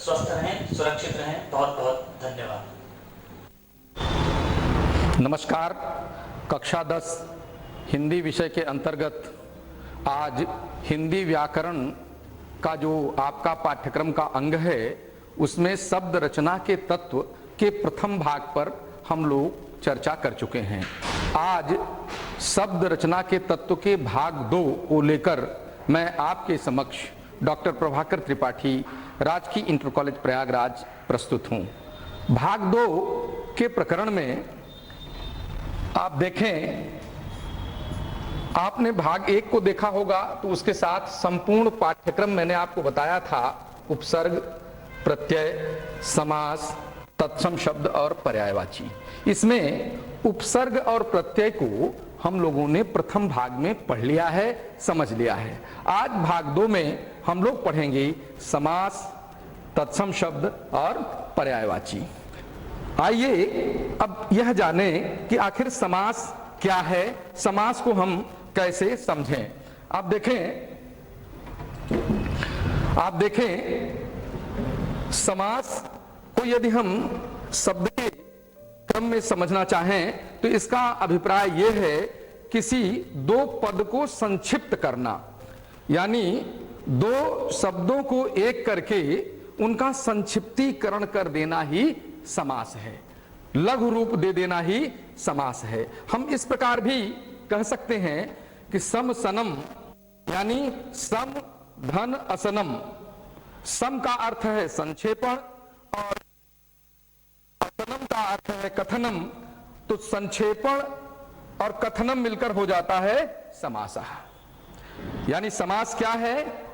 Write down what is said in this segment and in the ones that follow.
स्वस्थ रहें, सुरक्षित रहें। बहुत बहुत धन्यवाद। नमस्कार। कक्षा 10 हिंदी विषय के अंतर्गत आज हिंदी व्याकरण का जो आपका पाठ्यक्रम का अंग है उसमें शब्द रचना के तत्व के प्रथम भाग पर हम लोग चर्चा कर चुके हैं। आज शब्द रचना के तत्व के भाग 2 को लेकर मैं आपके समक्ष डॉक्टर प्रभाकर त्रिपाठी, राजकीय इंटर कॉलेज प्रयागराज प्रस्तुत हूँ। भाग 2 के प्रकरण में आप देखें, आपने भाग 1 को देखा होगा तो उसके साथ संपूर्ण पाठ्यक्रम मैंने आपको बताया था। उपसर्ग, प्रत्यय, समास, तत्सम शब्द और पर्यायवाची। इसमें उपसर्ग और प्रत्यय को हम लोगों ने प्रथम भाग में पढ़ लिया है, समझ लिया है। आज भाग 2 में हम लोग पढ़ेंगे समास, तत्सम शब्द और पर्यायवाची। आइए अब यह जाने कि आखिर समास क्या है, समास को हम कैसे समझें। आप देखें समास को यदि हम शब्द के क्रम में समझना चाहें तो इसका अभिप्राय यह है किसी दो पद को संक्षिप्त करना, यानी दो शब्दों को एक करके उनका संक्षिप्तीकरण कर देना ही समास है, लघु रूप दे देना ही समास है। हम इस प्रकार भी कह सकते हैं कि सम सनम यानी सम धन असनम। सम का अर्थ है संक्षेपण और असनम का अर्थ है कथनम, तो संक्षेपण और कथनम मिलकर हो जाता है समासः। यानी समास क्या है?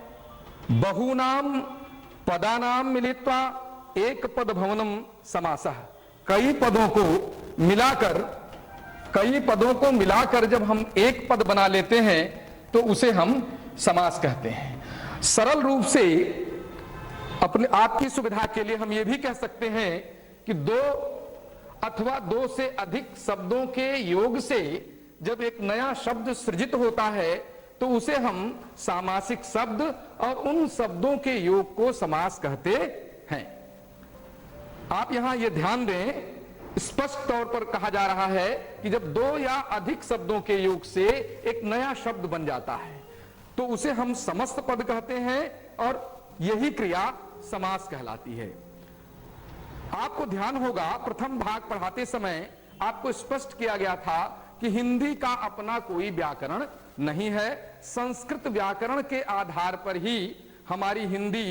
बहुनाम पदानाम मिलित्वा एक पद भवनम समासः। कई पदों को मिलाकर जब हम एक पद बना लेते हैं तो उसे हम समास कहते हैं। सरल रूप से अपने आपकी सुविधा के लिए हम यह भी कह सकते हैं कि दो अथवा दो से अधिक शब्दों के योग से जब एक नया शब्द सृजित होता है तो उसे हम सामासिक शब्द और उन शब्दों के योग को समास कहते हैं। आप यहां यह ध्यान दें, स्पष्ट तौर पर कहा जा रहा है कि जब दो या अधिक शब्दों के योग से एक नया शब्द बन जाता है तो उसे हम समस्त पद कहते हैं और यही क्रिया समास कहलाती है। आपको ध्यान होगा प्रथम भाग पढ़ाते समय आपको स्पष्ट किया गया था कि हिंदी का अपना कोई व्याकरण नहीं है। संस्कृत व्याकरण के आधार पर ही हमारी हिंदी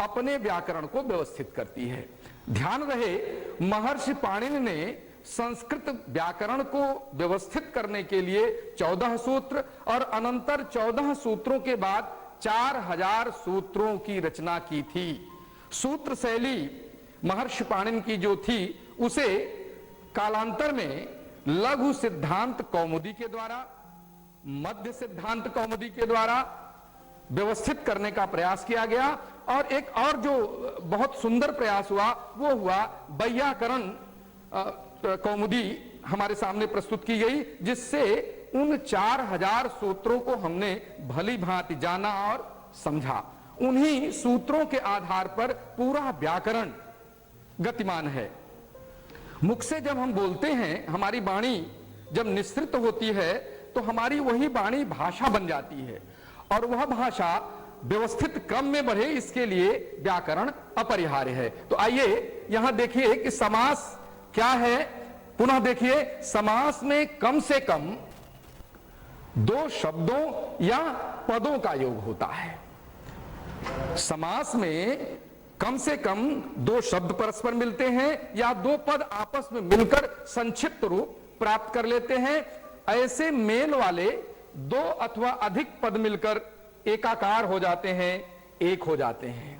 अपने व्याकरण को व्यवस्थित करती है। ध्यान रहे, महर्षि पाणिनि ने संस्कृत व्याकरण को व्यवस्थित करने के लिए 14 सूत्र और अनंतर 14 सूत्रों के बाद 4000 सूत्रों की रचना की थी। सूत्र शैली महर्षि पाणिनि की जो थी उसे कालांतर में लघु सिद्धांत कौमुदी के द्वारा, मध्य सिद्धांत कौमुदी के द्वारा व्यवस्थित करने का प्रयास किया गया और एक और जो बहुत सुंदर प्रयास हुआ वो हुआ वैयाकरण कौमुदी हमारे सामने प्रस्तुत की गई, जिससे उन 4000 सूत्रों को हमने भली भांति जाना और समझा। उन्हीं सूत्रों के आधार पर पूरा व्याकरण गतिमान है। मुख से जब हम बोलते हैं, हमारी वाणी जब निःसृत होती है तो हमारी वही वाणी भाषा बन जाती है और वह भाषा व्यवस्थित क्रम में बढ़े, इसके लिए व्याकरण अपरिहार्य है। तो आइए यहां देखिए कि समास क्या है। पुनः देखिए, समास में कम से कम दो शब्दों या पदों का योग होता है। समास में कम से कम दो शब्द परस्पर मिलते हैं या दो पद आपस में मिलकर संक्षिप्त रूप प्राप्त कर लेते हैं। ऐसे मेल वाले दो अथवा अधिक पद मिलकर एकाकार हो जाते हैं, एक हो जाते हैं।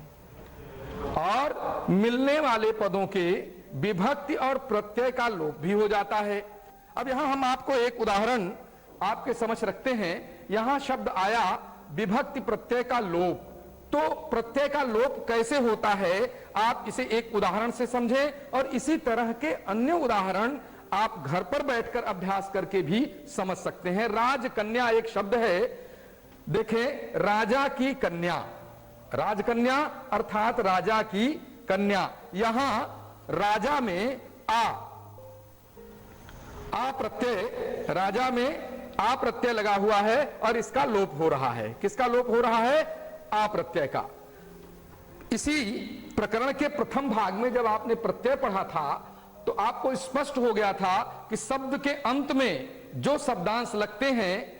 और मिलने वाले पदों के विभक्ति और प्रत्यय का लोप भी हो जाता है। अब यहां हम आपको एक उदाहरण आपके समक्ष रखते हैं। यहां शब्द आया विभक्ति प्रत्यय का लोप। तो प्रत्यय का लोप कैसे होता है आप इसे एक उदाहरण से समझें और इसी तरह के अन्य उदाहरण आप घर पर बैठकर अभ्यास करके भी समझ सकते हैं। राजकन्या एक शब्द है। देखें, राजा की कन्या, राजकन्या अर्थात राजा की कन्या, यहां राजा में आ प्रत्यय, राजा में आ प्रत्यय लगा हुआ है और इसका लोप हो रहा है। किसका लोप हो रहा है? आ प्रत्यय का। इसी प्रकरण के प्रथम भाग में जब आपने प्रत्यय पढ़ा था तो आपको स्पष्ट हो गया था कि शब्द के अंत में जो शब्दांश लगते हैं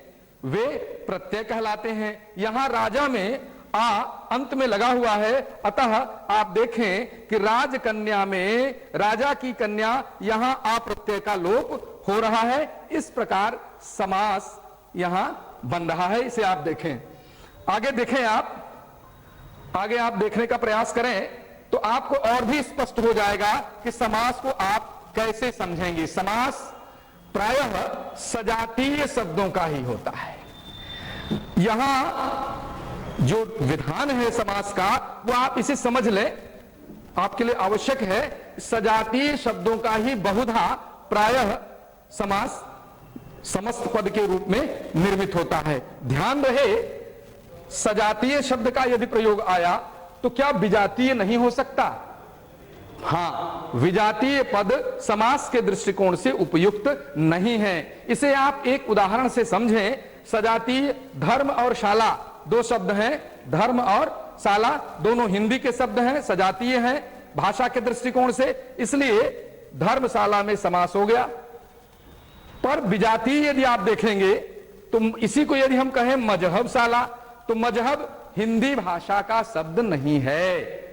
वे प्रत्यय कहलाते हैं। यहां राजा में आ अंत में लगा हुआ है, अतः आप देखें कि राजकन्या में राजा की कन्या, यहां आ प्रत्यय का लोप हो रहा है। इस प्रकार समास यहां बन रहा है। इसे आप देखें, आगे देखें, आगे आप देखने का प्रयास करें तो आपको और भी स्पष्ट हो जाएगा कि समास को आप कैसे समझेंगे। समास प्रायः सजातीय शब्दों का ही होता है। यहां जो विधान है समास का वो आप इसे समझ लें, आपके लिए आवश्यक है। सजातीय शब्दों का ही बहुधा प्रायः समास समस्त पद के रूप में निर्मित होता है। ध्यान रहे, सजातीय शब्द का यदि प्रयोग आया तो क्या विजातीय नहीं हो सकता? हां, विजातीय पद समास के दृष्टिकोण से उपयुक्त नहीं है। इसे आप एक उदाहरण से समझें। सजातीय धर्म और शाला दो शब्द हैं, धर्म और शाला दोनों हिंदी के शब्द हैं, सजातीय हैं भाषा के दृष्टिकोण से, इसलिए धर्मशाला में समास हो गया। पर विजातीय यदि आप देखेंगे तो इसी को यदि हम कहें मजहबशाला, तो मजहब हिंदी भाषा का शब्द नहीं है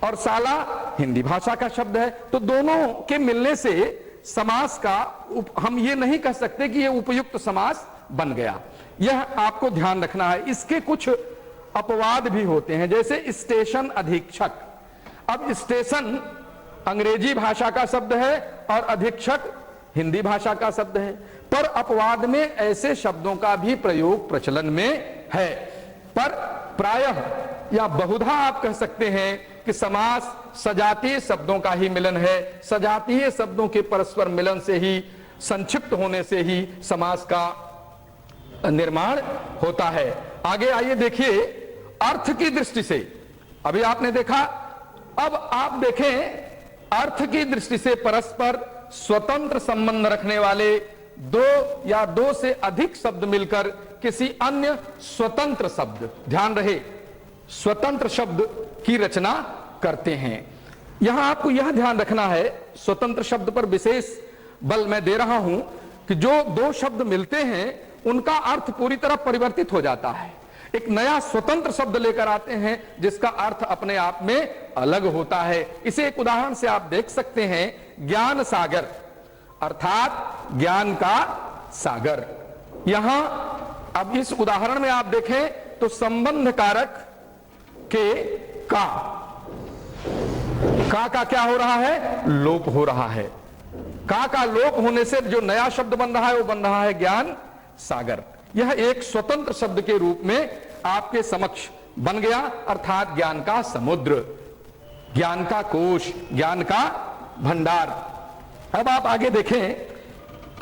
और शाला हिंदी भाषा का शब्द है। तो दोनों के मिलने से समास का हम ये नहीं कह सकते कि ये उपयुक्त समास बन गया। यह आपको ध्यान रखना है। इसके कुछ अपवाद भी होते हैं, जैसे स्टेशन अधीक्षक। अब स्टेशन अंग्रेजी भाषा का शब्द है और अधीक्षक हिंदी भाषा का शब्द है, पर अपवाद में ऐसे शब्दों का भी प्रयोग प्रचलन में है। पर प्रायः या बहुधा आप कह सकते हैं कि समास सजातीय शब्दों का ही मिलन है। सजातीय शब्दों के परस्पर मिलन से ही, संक्षिप्त होने से ही समास का निर्माण होता है। आगे आइए देखिए, अर्थ की दृष्टि से अभी आपने देखा, अब आप देखें अर्थ की दृष्टि से परस्पर स्वतंत्र संबंध रखने वाले दो या दो से अधिक शब्द मिलकर किसी अन्य स्वतंत्र शब्द, ध्यान रहे स्वतंत्र शब्द की रचना करते हैं। यहां आपको यह ध्यान रखना है, स्वतंत्र शब्द पर विशेष बल मैं दे रहा हूं कि जो दो शब्द मिलते हैं उनका अर्थ पूरी तरह परिवर्तित हो जाता है। एक नया स्वतंत्र शब्द लेकर आते हैं जिसका अर्थ अपने आप में अलग होता है। इसे एक उदाहरण से आप देख सकते हैं, ज्ञान सागर अर्थात ज्ञान का सागर। यहां अब इस उदाहरण में आप देखें तो संबंध कारक के का क्या हो रहा है? लोप हो रहा है। का लोप होने से जो नया शब्द बन रहा है वो बन रहा है ज्ञान सागर। यह एक स्वतंत्र शब्द के रूप में आपके समक्ष बन गया, अर्थात ज्ञान का समुद्र, ज्ञान का कोश, ज्ञान का भंडार। अब आप आगे देखें,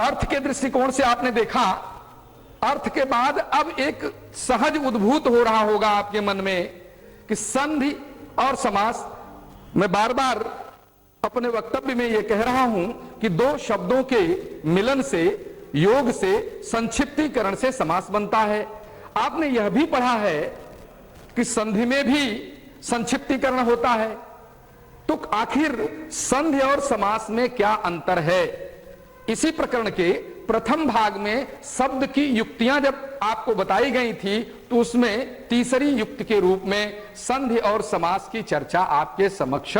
अर्थ के दृष्टिकोण से आपने देखा, अर्थ के बाद अब एक सहज उद्भूत हो रहा होगा आपके मन में कि संधि और समास। मैं बार बार अपने वक्तव्य में यह कह रहा हूं कि दो शब्दों के मिलन से, योग से, संक्षिप्तीकरण से समास बनता है। आपने यह भी पढ़ा है कि संधि में भी संक्षिप्तीकरण होता है। तो आखिर संधि और समास में क्या अंतर है? इसी प्रकरण के प्रथम भाग में शब्द की युक्तियां जब आपको बताई गई थी तो उसमें तीसरी युक्ति के रूप में संधि और समास की चर्चा आपके समक्ष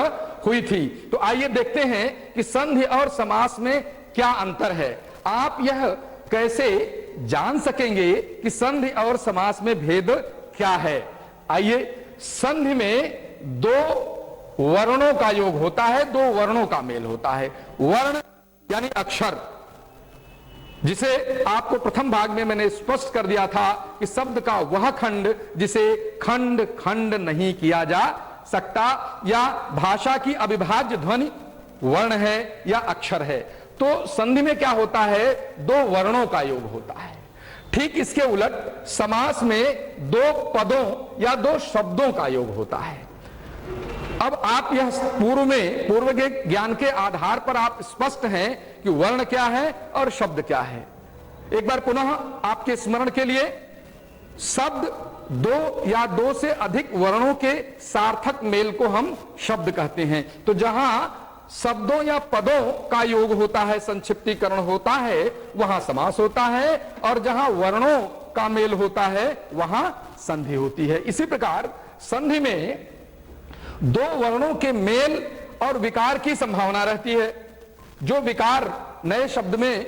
हुई थी। तो आइए देखते हैं कि संधि और समास में क्या अंतर है। आप यह कैसे जान सकेंगे कि संधि और समास में भेद क्या है? आइए, संधि में दो वर्णों का योग होता है, दो वर्णों का मेल होता है। वर्ण यानी अक्षर, जिसे आपको प्रथम भाग में मैंने स्पष्ट कर दिया था कि शब्द का वह खंड जिसे खंड खंड नहीं किया जा सकता, या भाषा की अविभाज्य ध्वनि वर्ण है या अक्षर है। तो संधि में क्या होता है? दो वर्णों का योग होता है। ठीक इसके उलट समास में दो पदों या दो शब्दों का योग होता है। अब आप यह पूर्व के ज्ञान के आधार पर आप स्पष्ट हैं कि वर्ण क्या है और शब्द क्या है। एक बार पुनः आपके स्मरण के लिए, शब्द दो या दो से अधिक वर्णों के सार्थक मेल को हम शब्द कहते हैं। तो जहां शब्दों या पदों का योग होता है, संक्षिप्तीकरण होता है, वहां समास होता है, और जहां वर्णों का मेल होता है वहां संधि होती है। इसी प्रकार संधि में दो वर्णों के मेल और विकार की संभावना रहती है। जो विकार नए शब्द में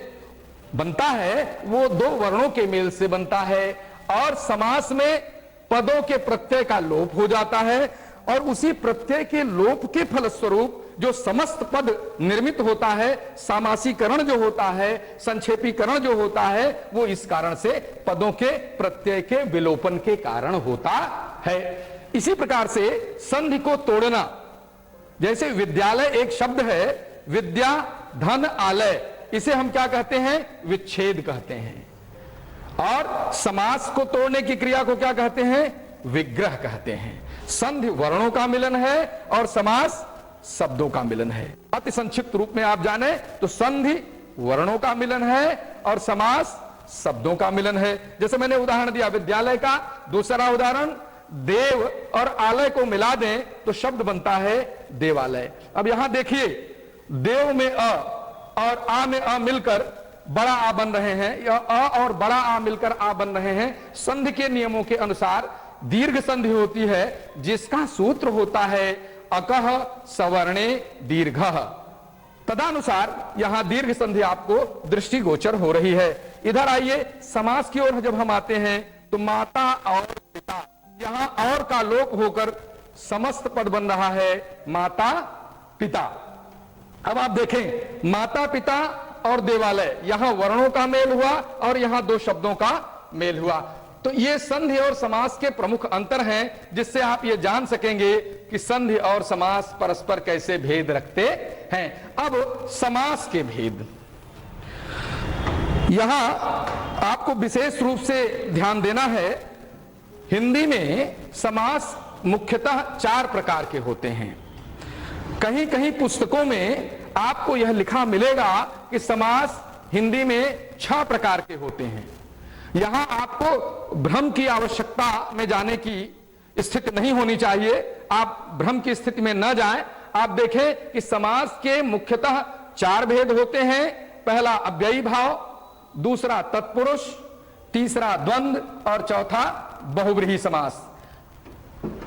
बनता है वो दो वर्णों के मेल से बनता है, और समास में पदों के प्रत्यय का लोप हो जाता है, और उसी प्रत्यय के लोप के फलस्वरूप जो समस्त पद निर्मित होता है, सामासीकरण जो होता है, संक्षेपीकरण जो होता है, वो इस कारण से पदों के प्रत्यय के विलोपन के कारण होता है। इसी प्रकार से संधि को तोड़ना, जैसे विद्यालय एक शब्द है, विद्या धन आलय, इसे हम क्या कहते हैं? विच्छेद कहते हैं। और समास को तोड़ने की क्रिया को क्या कहते हैं? विग्रह कहते हैं। संधि वर्णों का मिलन है और समास शब्दों का मिलन है। अति संक्षिप्त रूप में आप जाने तो संधि वर्णों का मिलन है और समास शब्दों का मिलन है। जैसे मैंने उदाहरण दिया विद्यालय का, दूसरा उदाहरण देव और आलय को मिला दें तो शब्द बनता है देवालय। अब यहां देखिए, देव में अ और आ में अ मिलकर बड़ा आ बन रहे हैं, या अ और बड़ा आ मिलकर आ बन रहे हैं। संधि के नियमों के अनुसार दीर्घ संधि होती है, जिसका सूत्र होता है अकह सवर्णे दीर्घः। तदनुसार यहां दीर्घ संधि आपको दृष्टिगोचर हो रही है। इधर आइए, समास की ओर जब हम आते हैं तो माता और पिता, यहां और का लोप होकर समस्त पद बन रहा है माता पिता। अब आप देखें, माता पिता और देवालय, यहां वर्णों का मेल हुआ और यहां दो शब्दों का मेल हुआ। तो ये संधि और समास के प्रमुख अंतर हैं, जिससे आप ये जान सकेंगे कि संधि और समास परस्पर कैसे भेद रखते हैं। अब समास के भेद, यहां आपको विशेष रूप से ध्यान देना है। हिंदी में समास मुख्यतः 4 प्रकार के होते हैं। कहीं कहीं पुस्तकों में आपको यह लिखा मिलेगा कि समास हिंदी में 6 प्रकार के होते हैं। यहां आपको भ्रम की आवश्यकता में जाने की स्थिति नहीं होनी चाहिए। आप भ्रम की स्थिति में न जाएं। आप देखें कि समास के मुख्यतः 4 भेद होते हैं। पहला अव्ययी भाव, दूसरा तत्पुरुष, तीसरा द्वंद्व और चौथा बहुव्रीहि समास।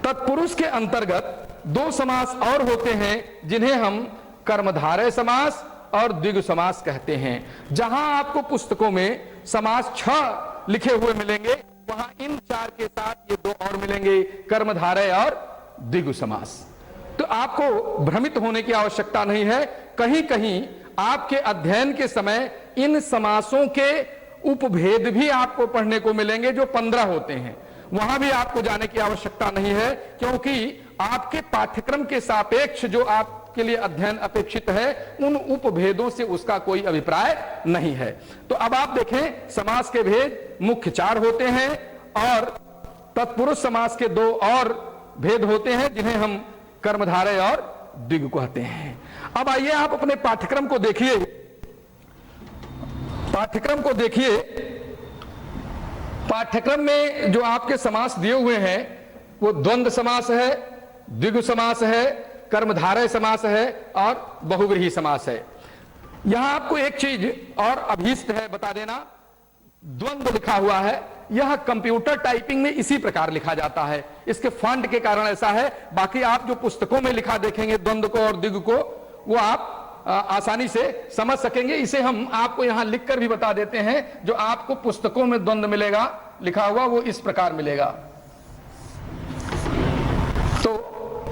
तत्पुरुष के अंतर्गत 2 समास और होते हैं, जिन्हें हम कर्मधारय समास और द्विगु समास कहते हैं। जहां आपको पुस्तकों में समास 6 लिखे हुए मिलेंगे, वहां इन 4 के साथ ये 2 और मिलेंगे, कर्मधारय और द्विगु समास। तो आपको भ्रमित होने की आवश्यकता नहीं है। कहीं कहीं आपके अध्ययन के समय इन समासों के उपभेद भी आपको पढ़ने को मिलेंगे, जो 15 होते हैं। वहां भी आपको जाने की आवश्यकता नहीं है, क्योंकि आपके पाठ्यक्रम के सापेक्ष जो आपके लिए अध्ययन अपेक्षित है, उन उपभेदों से उसका कोई अभिप्राय नहीं है। तो अब आप देखें, समास के भेद मुख्य 4 होते हैं और तत्पुरुष समास के 2 और भेद होते हैं, जिन्हें हम कर्मधारय और द्विगु कहते हैं। अब आइए आप अपने पाठ्यक्रम को देखिए। पाठ्यक्रम में जो आपके समास दिए हुए हैं वो द्वंद्व समास है, द्विगु समास है, कर्मधारय समास है और बहुव्रीहि समास है। यहां आपको एक चीज और अभीष्ट है बता देना, द्वंद्व लिखा हुआ है, यह कंप्यूटर टाइपिंग में इसी प्रकार लिखा जाता है। इसके फॉन्ट के कारण ऐसा है। बाकी आप जो पुस्तकों में लिखा देखेंगे द्वंद्व को और द्विगु को, वो आप आसानी से समझ सकेंगे। इसे हम आपको यहां लिखकर भी बता देते हैं। जो आपको पुस्तकों में द्वंद्व मिलेगा लिखा हुआ, वो इस प्रकार मिलेगा। तो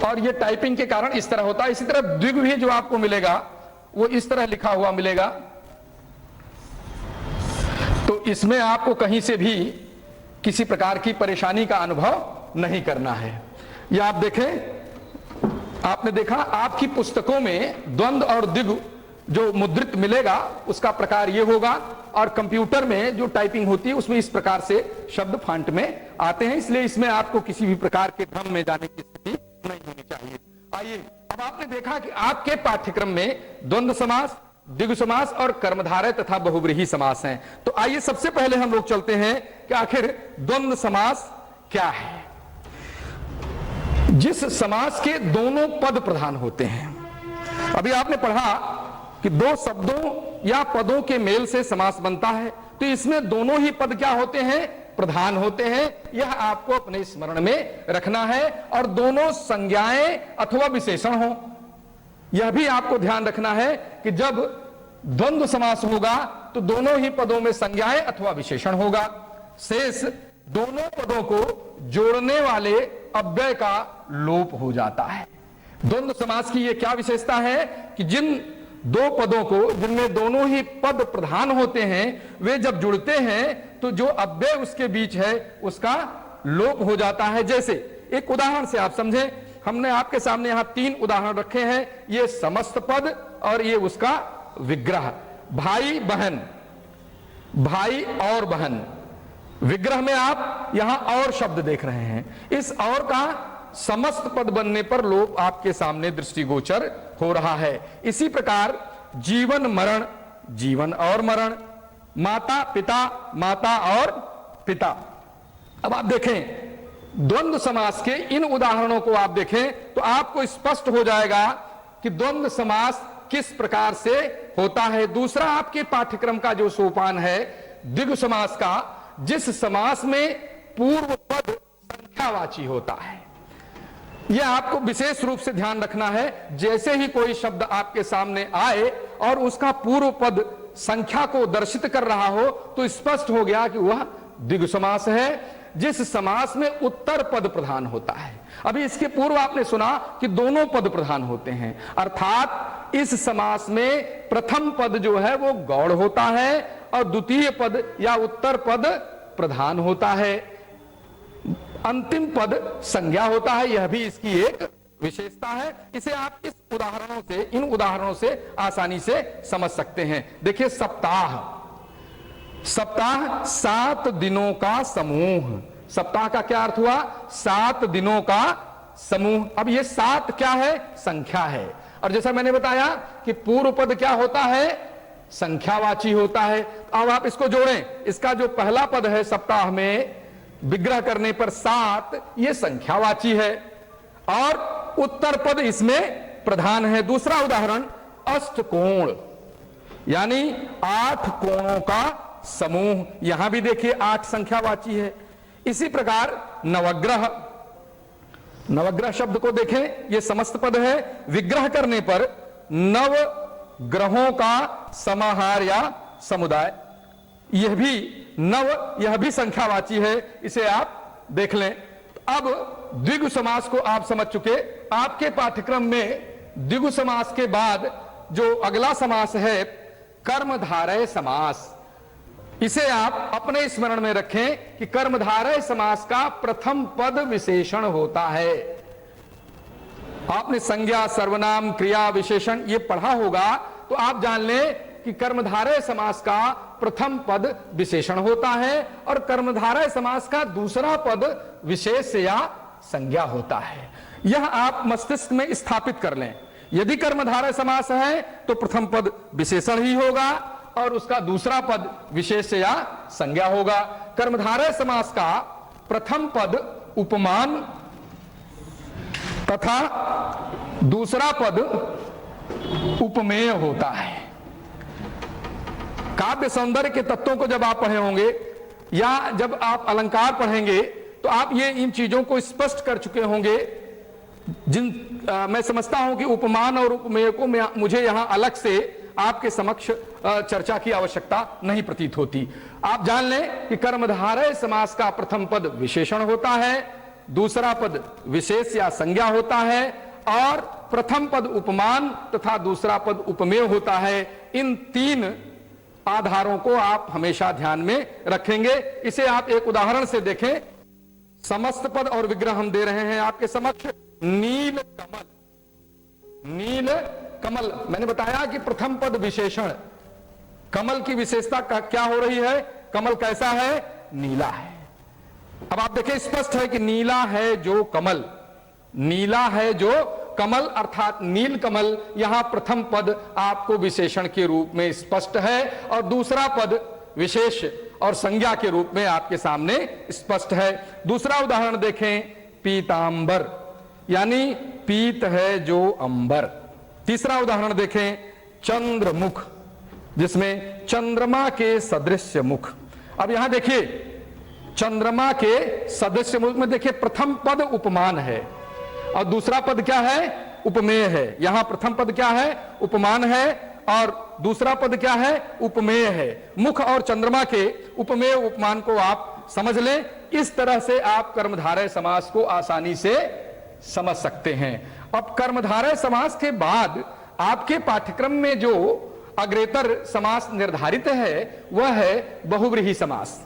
और ये टाइपिंग के कारण इस तरह होता है। इसी तरह द्विगु भी जो आपको मिलेगा वो इस तरह लिखा हुआ मिलेगा। तो इसमें आपको कहीं से भी किसी प्रकार की परेशानी का अनुभव नहीं करना है। या आप देखें, आपने देखा आपकी पुस्तकों में द्वंद्व और द्विगु जो मुद्रित मिलेगा उसका प्रकार ये होगा, और कंप्यूटर में जो टाइपिंग होती है उसमें इस प्रकार से शब्द फॉन्ट में आते हैं। इसलिए इसमें आपको किसी भी प्रकार के भ्रम में जाने की स्थिति नहीं होनी चाहिए। आइए, अब आपने देखा कि आपके पाठ्यक्रम में द्वंद्व समास, द्विगु समास और कर्मधारय तथा बहुव्रीहि समास हैं। तो आइए सबसे पहले हम लोग चलते हैं कि आखिर द्वंद्व समास क्या है। जिस समास के दोनों पद प्रधान होते हैं। अभी आपने पढ़ा कि दो शब्दों या पदों के मेल से समास बनता है, तो इसमें दोनों ही पद क्या होते हैं, प्रधान होते हैं। यह आपको अपने स्मरण में रखना है। और दोनों संज्ञाएं अथवा विशेषण हो, यह भी आपको ध्यान रखना है कि जब द्वंद्व समास होगा तो दोनों ही पदों में संज्ञाएं अथवा विशेषण होगा। शेष दोनों पदों को जोड़ने वाले अव्यय का लोप हो जाता है। द्वंद्व समास की यह क्या विशेषता है कि जिन दो पदों को जिनमें दोनों ही पद प्रधान होते हैं, वे जब जुड़ते हैं तो जो अव्यय उसके बीच है उसका लोप हो जाता है। जैसे एक उदाहरण से आप समझें, हमने आपके सामने यहां 3 उदाहरण रखे हैं। ये समस्त पद और ये उसका विग्रह। भाई बहन, भाई और बहन, विग्रह में आप यहां और शब्द देख रहे हैं। इस और का समस्त पद बनने पर लोप आपके सामने दृष्टिगोचर हो रहा है। इसी प्रकार जीवन मरण, जीवन और मरण, माता पिता, माता और पिता। अब आप देखें द्वंद्व समास के इन उदाहरणों को आप देखें तो आपको स्पष्ट हो जाएगा कि द्वंद्व समास किस प्रकार से होता है। दूसरा आपके पाठ्यक्रम का जो सोपान है द्विगु समास का, जिस समास में पूर्व पद संख्यावाची होता है, यह आपको विशेष रूप से ध्यान रखना है। जैसे ही कोई शब्द आपके सामने आए और उसका पूर्व पद संख्या को दर्शित कर रहा हो तो स्पष्ट हो गया कि वह द्विगु समास है। जिस समास में उत्तर पद प्रधान होता है, अभी इसके पूर्व आपने सुना कि दोनों पद प्रधान होते हैं, अर्थात इस समास में प्रथम पद जो है वो गौड़ होता है और द्वितीय पद या उत्तर पद प्रधान होता है, अंतिम पद संज्ञा होता है। यह भी इसकी एक विशेषता है। इसे आप इस उदाहरणों से, इन उदाहरणों से आसानी से समझ सकते हैं। देखिए सप्ताह, सप्ताह 7 दिनों का समूह। सप्ताह का क्या अर्थ हुआ, 7 दिनों का समूह। अब ये 7 क्या है, संख्या है। और जैसा मैंने बताया कि पूर्व पद क्या होता है, संख्यावाची होता है। अब आप इसको जोड़ें, इसका जो पहला पद है सप्ताह में विग्रह करने पर 7, ये संख्यावाची है और उत्तर पद इसमें प्रधान है। दूसरा उदाहरण अष्टकोण, यानी 8 कोणों का समूह। यहां भी देखिए 8 संख्यावाची है। इसी प्रकार नवग्रह, नवग्रह शब्द को देखें, यह समस्त पद है। विग्रह करने पर नव ग्रहों का समाहार या समुदाय, यह भी नव, यह भी संख्यावाची है। इसे आप देख लें। अब द्विगु समास को आप समझ चुके। आपके पाठ्यक्रम में द्विगु समास के बाद जो अगला समास है कर्मधारय समास, इसे आप अपने स्मरण में रखें कि कर्मधारय समास का प्रथम पद विशेषण होता है। आपने संज्ञा, सर्वनाम, क्रिया, विशेषण ये पढ़ा होगा तो आप जान लें कि कर्मधारय समास का प्रथम पद विशेषण होता है और कर्मधारय समास का दूसरा पद विशेष या संज्ञा होता है। यह आप मस्तिष्क में स्थापित कर लें। यदि कर्मधारय समास है तो प्रथम पद विशेषण ही होगा और उसका दूसरा पद विशेष या संज्ञा होगा। कर्मधारय समास का प्रथम पद उपमान तथा दूसरा पद उपमेय होता है। काव्य सौंदर्य के तत्वों को जब आप पढ़े होंगे या जब आप अलंकार पढ़ेंगे तो आप ये इन चीजों को स्पष्ट कर चुके होंगे। मैं समझता हूं कि उपमान और उपमेय को मुझे यहां अलग से आपके समक्ष चर्चा की आवश्यकता नहीं प्रतीत होती। आप जान लें कि कर्मधारय समास का प्रथम पद विशेषण होता है, दूसरा पद विशेष या संज्ञा होता है और प्रथम पद उपमान तथा दूसरा पद उपमेय होता है। इन 3 आधारों को आप हमेशा ध्यान में रखेंगे। इसे आप एक उदाहरण से देखें। समस्त पद और विग्रह हम दे रहे हैं आपके समक्ष। नील कमल, नील कमल, मैंने बताया कि प्रथम पद विशेषण। कमल की विशेषता क्या हो रही है, कमल कैसा है, नीला है। अब आप देखें स्पष्ट है कि नीला है जो कमल, नीला है जो कमल अर्थात नील कमल, यहां प्रथम पद आपको विशेषण के रूप में स्पष्ट है और दूसरा पद विशेष और संज्ञा के रूप में आपके सामने स्पष्ट है। दूसरा उदाहरण देखें, पीतांबर यानी पीत है जो अंबर। तीसरा उदाहरण देखें, चंद्रमुख जिसमें चंद्रमा के सदृश मुख। अब यहां देखिए चंद्रमा के सदृश मुख में देखिए प्रथम पद उपमान है और दूसरा पद क्या है, उपमेय है। यहां प्रथम पद क्या है, उपमान है और दूसरा पद क्या है, उपमेय है। मुख और चंद्रमा के उपमेय उपमान को आप समझ लें, इस तरह से आप कर्मधारय समास को आसानी से समझ सकते हैं। अब कर्मधारय समास के बाद आपके पाठ्यक्रम में जो अग्रेतर समास निर्धारित है वह है बहुव्रीहि समास।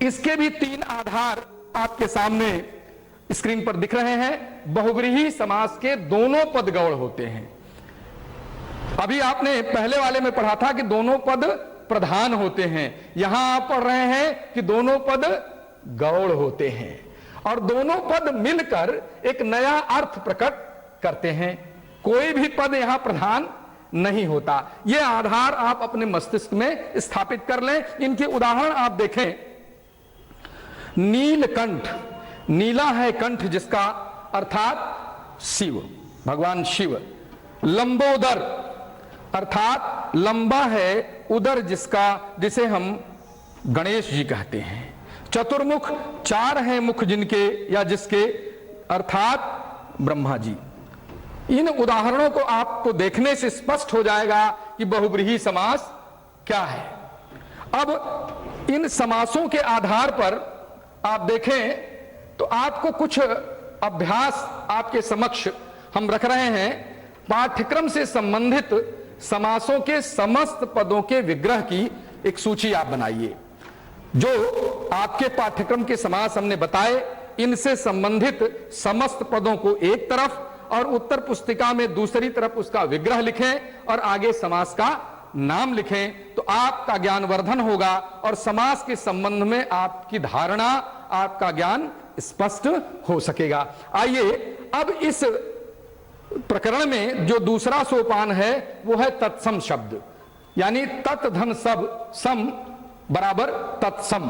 इसके भी 3 आधार आपके सामने स्क्रीन पर दिख रहे हैं। बहुव्रीहि समास के दोनों पद गौड़ होते हैं। अभी आपने पहले वाले में पढ़ा था कि दोनों पद प्रधान होते हैं, यहां आप पढ़ रहे हैं कि दोनों पद गौड़ होते हैं और दोनों पद मिलकर एक नया अर्थ प्रकट करते हैं। कोई भी पद यहां प्रधान नहीं होता। यह आधार आप अपने मस्तिष्क में स्थापित कर लें। इनके उदाहरण आप देखें, नीलकंठ, नीला है कंठ जिसका अर्थात शिव, भगवान शिव। लंबोदर अर्थात लंबा है उदर जिसका, जिसे हम गणेश जी कहते हैं। चतुर्मुख, 4 हैं मुख जिनके या जिसके, अर्थात ब्रह्मा जी। इन उदाहरणों को आपको देखने से स्पष्ट हो जाएगा कि बहुव्रीहि समास क्या है। अब इन समासों के आधार पर आप देखें तो आपको कुछ अभ्यास आपके समक्ष हम रख रहे हैं। पाठ्यक्रम से संबंधित समासों के समस्त पदों के विग्रह की एक सूची आप बनाइए। जो आपके पाठ्यक्रम के समास हमने बताए, इनसे संबंधित समस्त पदों को एक तरफ और उत्तर पुस्तिका में दूसरी तरफ उसका विग्रह लिखें और आगे समास का नाम लिखें, तो आपका ज्ञानवर्धन होगा और समास के संबंध में आपकी धारणा, आपका ज्ञान स्पष्ट हो सकेगा। आइए अब इस प्रकरण में जो दूसरा सोपान है वो है तत्सम शब्द, यानी तत् धन सब सम बराबर तत्सम,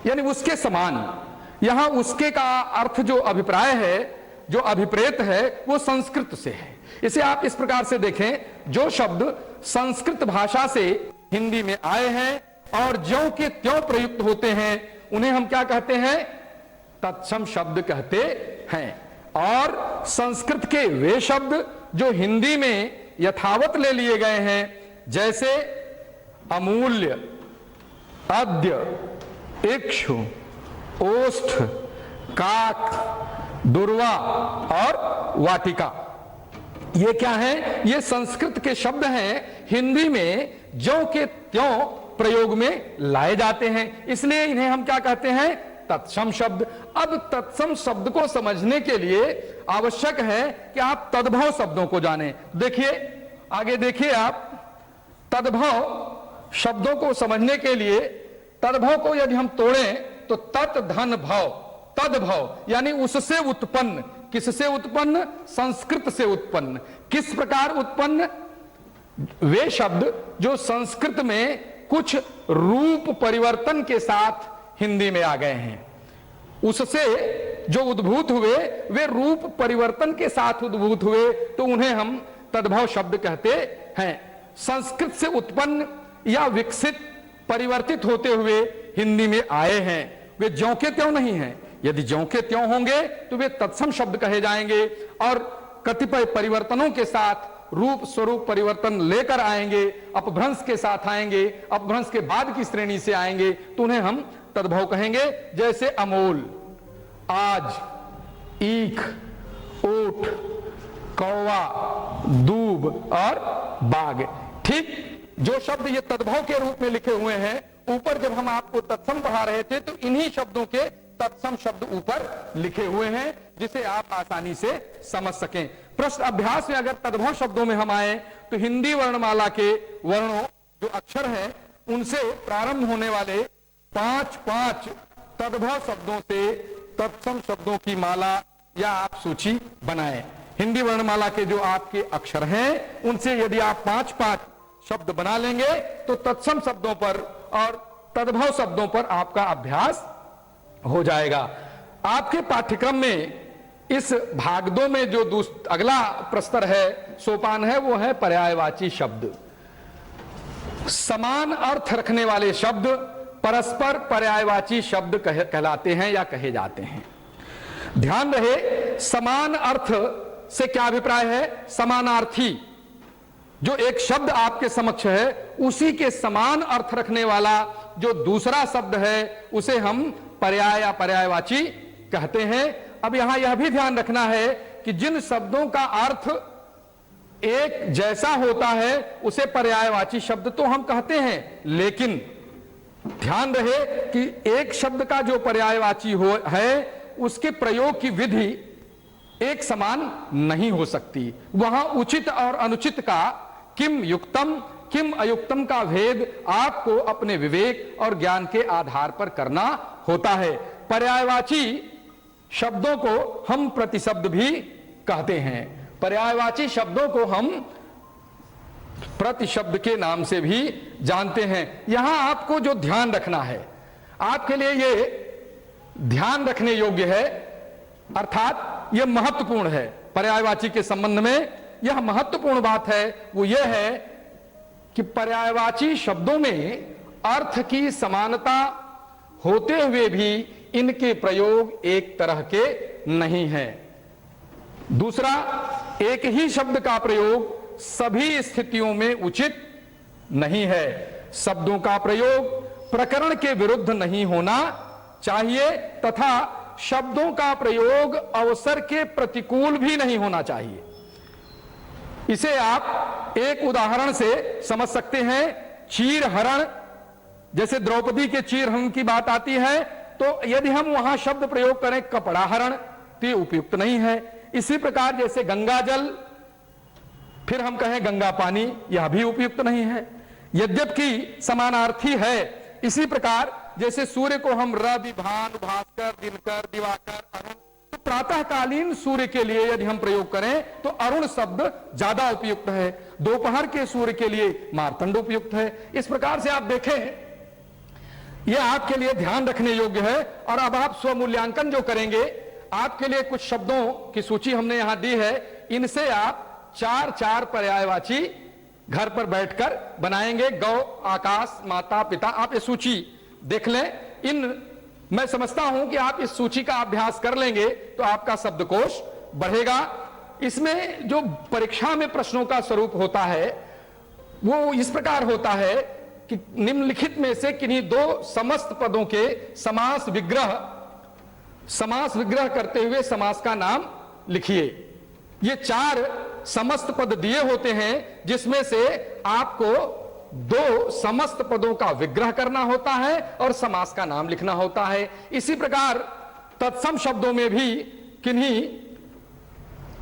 यानी उसके समान। यहां उसके का अर्थ जो अभिप्राय है, जो अभिप्रेत है, वो संस्कृत से है। इसे आप इस प्रकार से देखें, जो शब्द संस्कृत भाषा से हिंदी में आए हैं और ज्यों के त्यों प्रयुक्त होते हैं उन्हें हम क्या कहते हैं, तत्सम शब्द कहते हैं। और संस्कृत के वे शब्द जो हिंदी में यथावत ले लिए गए हैं, जैसे अमूल्य, अद्य, इक्षु, ओष्ठ, काक, दुर्वा और वाटिका, ये क्या है, ये संस्कृत के शब्द हैं, हिंदी में ज्यों के त्यों प्रयोग में लाए जाते हैं, इसलिए इन्हें हम क्या कहते हैं, तत्सम शब्द। अब तत्सम शब्द को समझने के लिए आवश्यक है कि आप तद्भव शब्दों को जानें। देखिए आगे देखिए, आप तद्भव शब्दों को समझने के लिए तद्भव को यदि हम तोड़ें तो तत् धन भव, तद्भव यानी उससे उत्पन्न। किससे उत्पन्न, संस्कृत से उत्पन्न। किस प्रकार उत्पन्न, वे शब्द जो संस्कृत में कुछ रूप परिवर्तन के साथ हिंदी में आ गए हैं, उससे जो उद्भूत हुए, वे रूप परिवर्तन के साथ उद्भूत हुए, तो उन्हें हम तद्भव शब्द कहते हैं। संस्कृत से उत्पन्न या विकसित, परिवर्तित होते हुए हिंदी में आए हैं, वे ज्यों के त्यों नहीं हैं। यदि ज्यों के त्यों होंगे तो वे तत्सम शब्द कहे जाएंगे और कतिपय परिवर्तनों के साथ रूप स्वरूप परिवर्तन लेकर आएंगे, अपभ्रंश के साथ आएंगे, अपभ्रंश के बाद की श्रेणी से आएंगे, तो उन्हें हम तद्भव कहेंगे। जैसे अमोल, आज, ईख, ओठ, कौवा, दूब और बाग। ठीक जो शब्द ये तद्भव के रूप में लिखे हुए हैं, ऊपर जब हम आपको तत्सम पढ़ा रहे थे तो इन्हीं शब्दों के तत्सम शब्द ऊपर लिखे हुए हैं, जिसे आप आसानी से समझ सकें। प्रश्न अभ्यास में अगर तद्भव शब्दों में हम आए तो हिंदी वर्णमाला के वर्णों जो अक्षर हैं उनसे प्रारंभ होने वाले 5 तद्भव शब्दों से तत्सम शब्दों की माला या आप सूची बनाएं। हिंदी वर्णमाला के जो आपके अक्षर हैं उनसे यदि आप 5-5 शब्द बना लेंगे तो तत्सम शब्दों पर और तद्भव शब्दों पर आपका अभ्यास हो जाएगा। आपके पाठ्यक्रम में इस भाग 2 में जो अगला प्रस्तर है, सोपान है, वो है पर्यायवाची शब्द। समान अर्थ रखने वाले शब्द परस्पर पर्यायवाची शब्द कहलाते हैं या कहे जाते हैं। ध्यान रहे, समान अर्थ से क्या अभिप्राय है? समानार्थी जो एक शब्द आपके समक्ष है उसी के समान अर्थ रखने वाला जो दूसरा शब्द है उसे हम पर्याय या पर्यायवाची कहते हैं। अब यहां यह भी ध्यान रखना है कि जिन शब्दों का अर्थ एक जैसा होता है उसे पर्यायवाची शब्द तो हम कहते हैं, लेकिन ध्यान रहे कि एक शब्द का जो पर्यायवाची है उसके प्रयोग की विधि एक समान नहीं हो सकती। वहां उचित और अनुचित का, किम युक्तम किम अयुक्तम का भेद आपको अपने विवेक और ज्ञान के आधार पर करना होता है। पर्यायवाची शब्दों को हम प्रतिशब्द भी कहते हैं। पर्यायवाची शब्दों को हम प्रतिशब्द के नाम से भी जानते हैं। यहां आपको जो ध्यान रखना है, आपके लिए यह ध्यान रखने योग्य है, अर्थात यह महत्वपूर्ण है। पर्यायवाची के संबंध में यह महत्वपूर्ण बात है, वो यह है कि पर्यायवाची शब्दों में अर्थ की समानता होते हुए भी इनके प्रयोग एक तरह के नहीं है। दूसरा, एक ही शब्द का प्रयोग सभी स्थितियों में उचित नहीं है। शब्दों का प्रयोग प्रकरण के विरुद्ध नहीं होना चाहिए तथा शब्दों का प्रयोग अवसर के प्रतिकूल भी नहीं होना चाहिए। इसे आप एक उदाहरण से समझ सकते हैं। चीर हरण, जैसे द्रौपदी के चीर हरण की बात आती है तो यदि हम वहां शब्द प्रयोग करें कपड़ा हरण तो ये उपयुक्त नहीं है। इसी प्रकार जैसे गंगा जल, फिर हम कहें गंगा पानी, यह भी उपयुक्त नहीं है, यद्यपि समानार्थी है। इसी प्रकार जैसे सूर्य को हम रवि, भानु, भास्कर, दिनकर, दिवाकर, अरुण, तो प्रातःकालीन सूर्य के लिए यदि हम प्रयोग करें तो अरुण शब्द ज्यादा उपयुक्त है। दोपहर के सूर्य के लिए मार्तंड उपयुक्त है। इस प्रकार से आप देखें, यह आपके लिए ध्यान रखने योग्य है। और अब आप स्वमूल्यांकन जो करेंगे, आपके लिए कुछ शब्दों की सूची हमने यहां दी है, इनसे आप 4-4 पर्यायवाची घर पर बैठकर बनाएंगे। गौ, आकाश, माता, पिता, आप ये सूची देख लें। मैं समझता हूं कि आप इस सूची का अभ्यास कर लेंगे तो आपका शब्दकोश बढ़ेगा। इसमें जो परीक्षा में प्रश्नों का स्वरूप होता है वो इस प्रकार होता है कि निम्नलिखित में से किन्हीं 2 समस्त पदों के समास विग्रह करते हुए समास का नाम लिखिए। ये 4 समस्त पद दिए होते हैं जिसमें से आपको 2 समस्त पदों का विग्रह करना होता है और समास का नाम लिखना होता है। इसी प्रकार तत्सम शब्दों में भी किन्हीं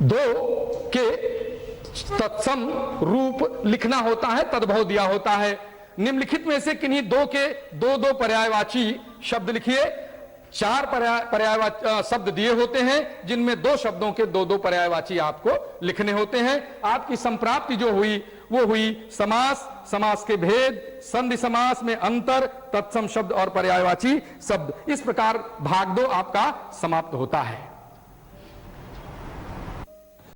2 के तत्सम रूप लिखना होता है, तद्भव दिया होता है। निम्नलिखित में से किन्हीं 2 के 2-2 पर्यायवाची शब्द लिखिए। 4 पर्यायवाची शब्द दिए होते हैं जिनमें 2 शब्दों के 2-2 पर्यायवाची आपको लिखने होते हैं। आपकी संप्राप्ति जो हुई वो हुई समास, समास के भेद, संधि समास में अंतर, तत्सम शब्द और पर्यायवाची शब्द। इस प्रकार भाग 2 आपका समाप्त होता है।